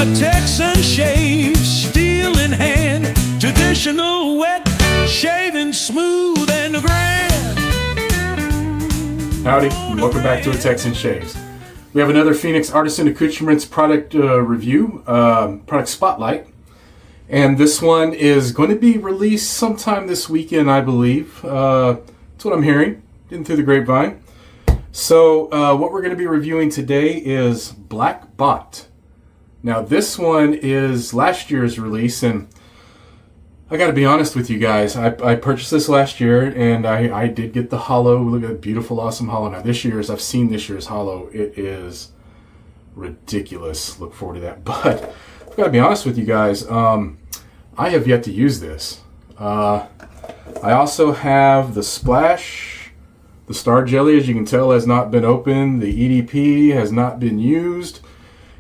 A Texan shave, steel in hand, traditional wet, shaving smooth and grand. Howdy, and welcome back to A Texan Shaves. We have another Phoenix Artisan Accoutrements product review, product spotlight. And this one is going to be released sometime this weekend, I believe. That's what I'm hearing, getting through the grapevine. So what we're going to be reviewing today is Black Bot. Now this one is last year's release, and I got to be honest with you guys. I purchased this last year, and I did get the holo. Look at that beautiful, awesome holo. Now I've seen this year's holo. It is ridiculous. Look forward to that. But I've got to be honest with you guys. I have yet to use this. I also have the Splash. The Star Jelly, as you can tell, has not been opened. The EDP has not been used.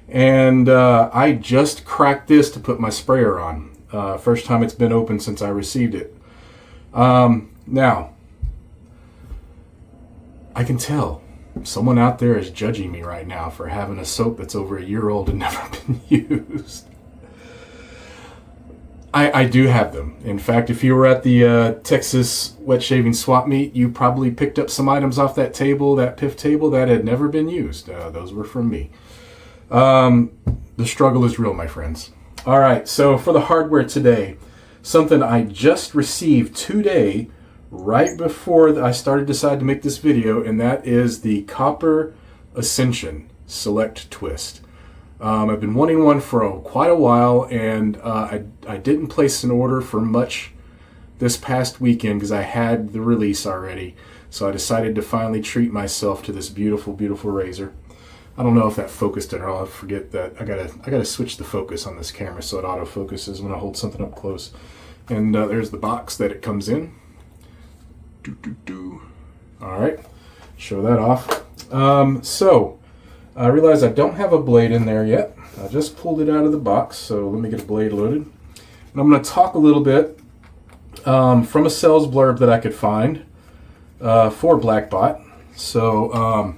And I just cracked this to put my sprayer on. First time it's been open since I received it. Now, I can tell someone out there is judging me right now for having a soap that's over a year old and never been used. I do have them. In fact, if you were at the Texas wet shaving swap meet, you probably picked up some items off that table, that PIF table, that had never been used. Those were from me. The struggle is real, my friends. All right, so for the hardware today, something I just received today, right before I decided to make this video, and that is the Copper Ascension Select Twist. I've been wanting one for quite a while, and I didn't place an order for much this past weekend because I had the release already. So I decided to finally treat myself to this beautiful, beautiful razor. I don't know if that focused it or I'll forget that. I gotta switch the focus on this camera so it auto focuses when I hold something up close. And there's the box that it comes in. All right, show that off. So I realize I don't have a blade in there yet. I just pulled it out of the box, so let me get a blade loaded. And I'm going to talk a little bit from a sales blurb that I could find for Black Bot. So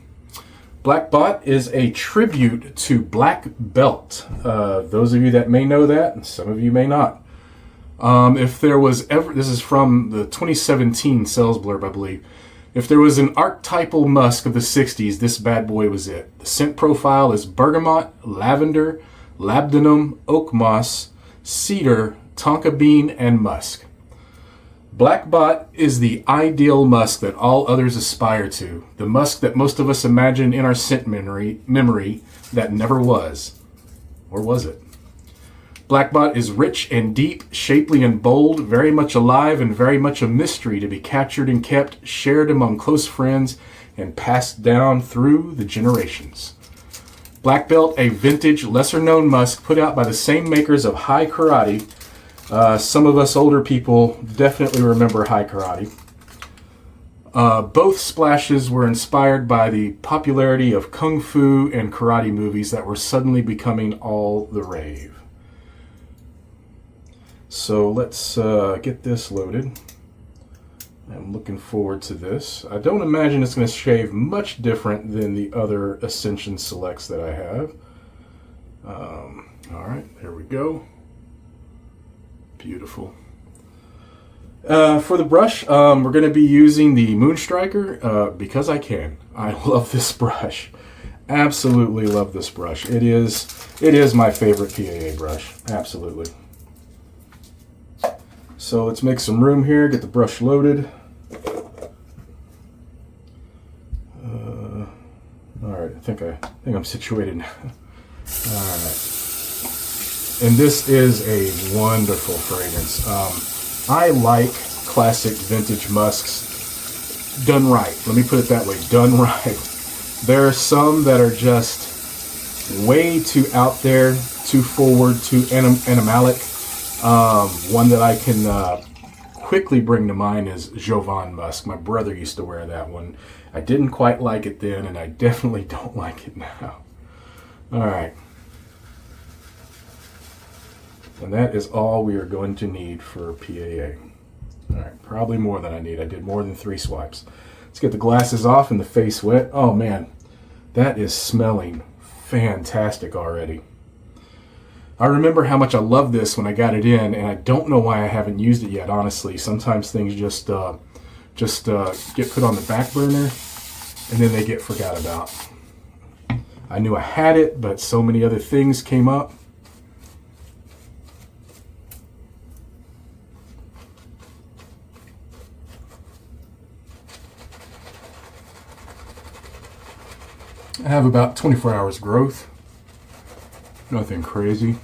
Black Bot is a tribute to Black Belt. Those of you that may know that, and some of you may not. If there was ever, this is from the 2017 sales blurb, I believe. If there was an archetypal musk of the 60s, this bad boy was it. The scent profile is bergamot, lavender, labdanum, oak moss, cedar, tonka bean, and musk. Black Bot is the ideal musk that all others aspire to. The musk that most of us imagine in our scent memory that never was. Or was it? Black Bot is rich and deep, shapely and bold, very much alive and very much a mystery to be captured and kept, shared among close friends, and passed down through the generations. Black Belt, a vintage, lesser-known musk put out by the same makers of High Karate. Some of us older people definitely remember High Karate. Both splashes were inspired by the popularity of kung fu and karate movies that were suddenly becoming all the rave. So let's get this loaded. I'm looking forward to this. I don't imagine it's going to shave much different than the other Ascension Selects that I have. All right, there we go. Beautiful. For the brush, we're going to be using the Moonstriker because I can. I love this brush. Absolutely love this brush. It is my favorite PAA brush. Absolutely. So let's make some room here, get the brush loaded. All right, I think I'm situated now. All right. And this is a wonderful fragrance. I like classic vintage musks done right. Let me put it that way, done right. There are some that are just way too out there, too forward, too animalic. One that I can quickly bring to mind is Jovan Musk. My brother used to wear that one. I didn't quite like it then, and I definitely don't like it now. All right. And that is all we are going to need for PAA. All right, probably more than I need. I did more than 3 swipes. Let's get the glasses off and the face wet. Oh man, that is smelling fantastic already. I remember how much I loved this when I got it in, and I don't know why I haven't used it yet, honestly. Sometimes things just get put on the back burner, and then they get forgot about. I knew I had it, but so many other things came up. I have about 24 hours growth. Nothing crazy.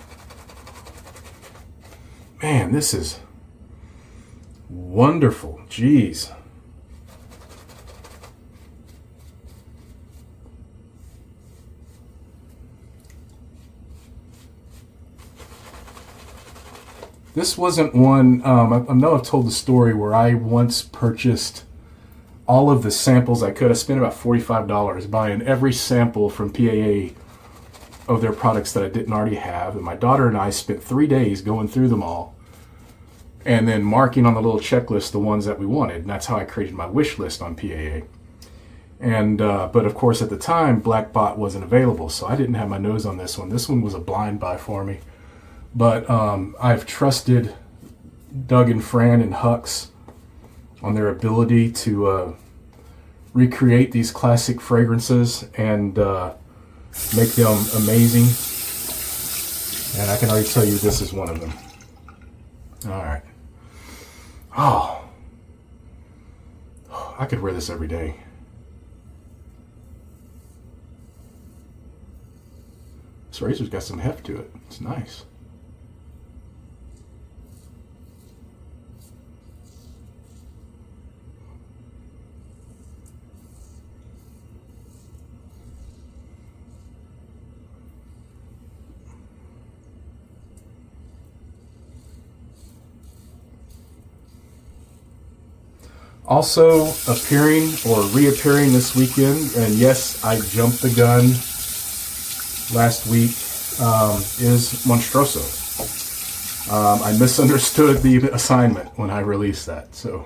Man, this is wonderful. Jeez. This wasn't one, I know I've told the story where I once purchased all of the samples I could. I spent about $45 buying every sample from PAA of their products that I didn't already have. And my daughter and I spent 3 days going through them all and then marking on the little checklist the ones that we wanted. And that's how I created my wish list on PAA. And but of course at the time, Blackbot wasn't available, so I didn't have my nose on this one. This one was a blind buy for me. But I've trusted Doug and Fran and Hux on their ability to recreate these classic fragrances and make them amazing. And I can already tell you this is one of them. All right. Oh, I could wear this every day. This razor's got some heft to it. It's nice. Also appearing or reappearing this weekend, and yes, I jumped the gun last week, is Monstroso. I misunderstood the assignment when I released that, so.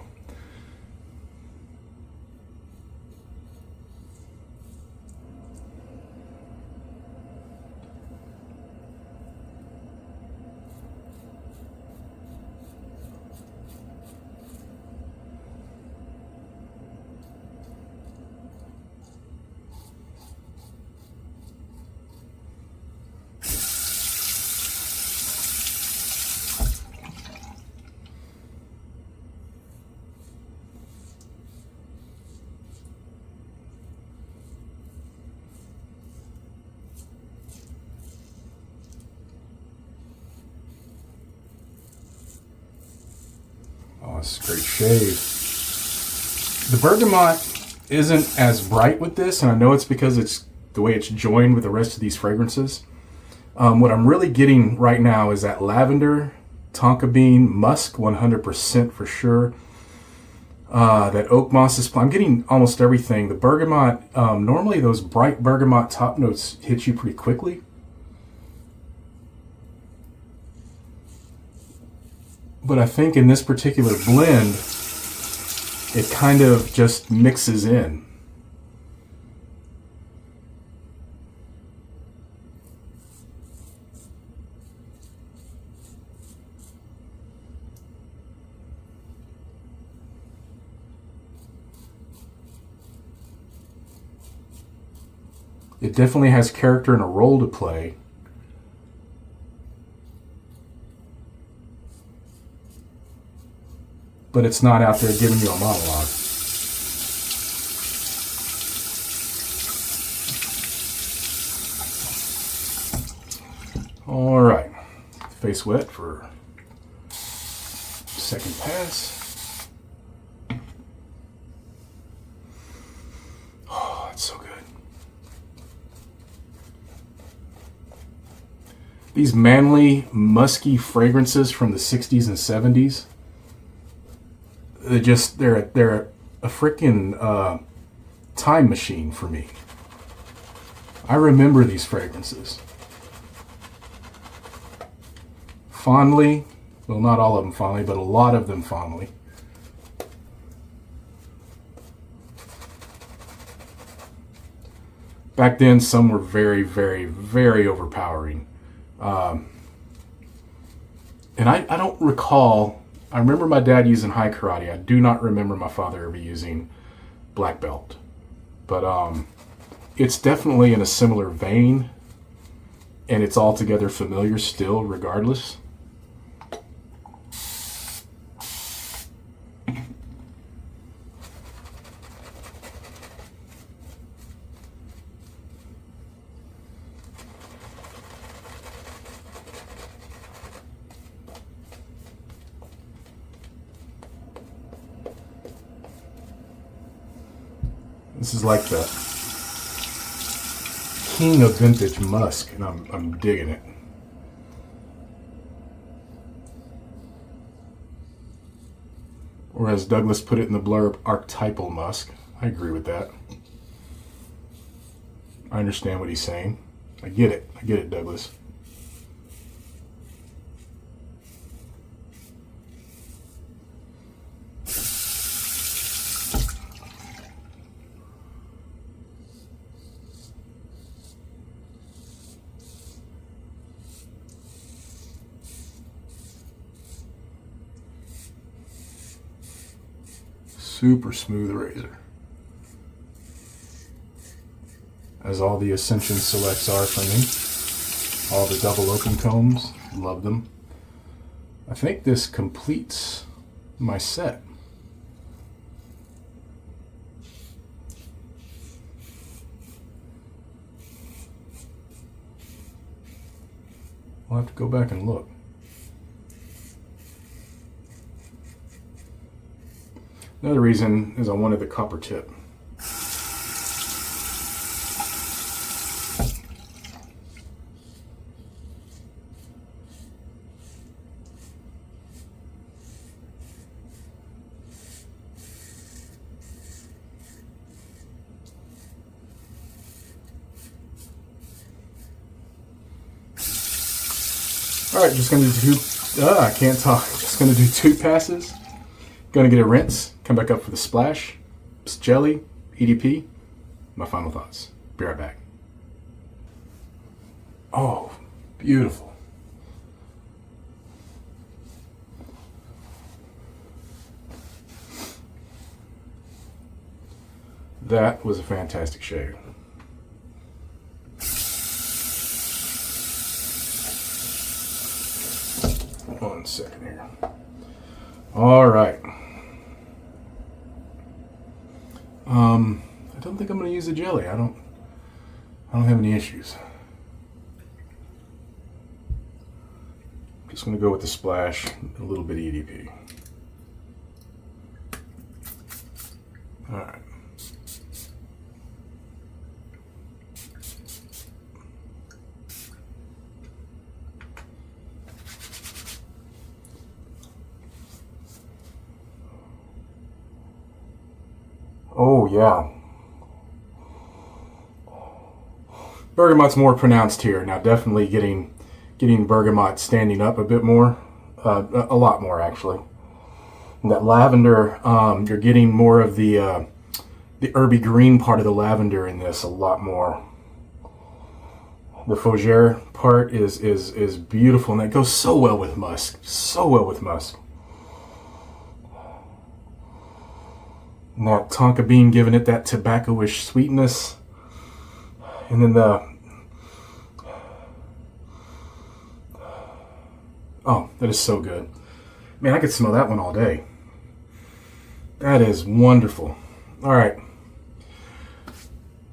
Oh, it's a great shade. The bergamot isn't as bright with this, and I know it's because it's the way it's joined with the rest of these fragrances. What I'm really getting right now is that lavender, tonka bean, musk, 100% for sure. That oak moss is, I'm getting almost everything. The bergamot, normally those bright bergamot top notes hit you pretty quickly. But I think in this particular blend, it kind of just mixes in. It definitely has character and a role to play. But it's not out there giving you a monologue. All right, face wet for second pass. Oh, it's so good. These manly, musky fragrances from the 60s and 70s. They're a freaking time machine for me. I remember these fragrances fondly. Well, not all of them fondly, but a lot of them fondly. Back then, some were very, very, very overpowering. And I don't recall, I remember my dad using high karate. I do not remember my father ever using black belt. But it's definitely in a similar vein, and it's altogether familiar still, regardless. This is like the king of vintage musk, and I'm digging it. Or as Douglas put it in the blurb, archetypal musk. I agree with that. I understand what he's saying. I get it, Douglas. Super smooth razor, as all the Ascension Selects are for me. All the double open combs, love them. I think this completes my set. I'll have to go back and look. Another reason is I wanted the copper tip. All right, just gonna do two. I can't talk. Just gonna do 2 passes. Gonna get a rinse. Come back up for the splash. Jelly, EDP. My final thoughts. Be right back. Oh, beautiful. That was a fantastic shave. One second here. All right. I don't think I'm going to use the jelly. I don't have any issues. Just going to go with the splash, a little bit of EDP. All right. Oh yeah. Bergamot's more pronounced here. Now definitely getting bergamot standing up a bit more. A lot more actually. And that lavender, you're getting more of the herby green part of the lavender in this a lot more. The fougere part is beautiful, and that goes so well with musk. So well with musk. And that tonka bean giving it that tobacco-ish sweetness. And then oh, that is so good. Man, I could smell that one all day. That is wonderful. All right.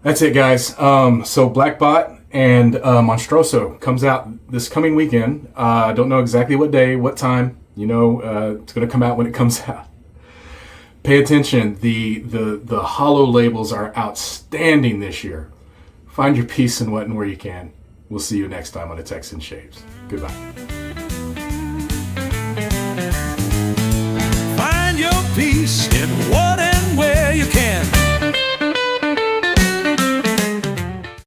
That's it, guys. So Blackbot and Monstroso comes out this coming weekend. I don't know exactly what day, what time. You know, it's going to come out when it comes out. Pay attention. The hollow labels are outstanding this year. Find your peace in what and where you can. We'll see you next time on the Texan Shaves. Goodbye.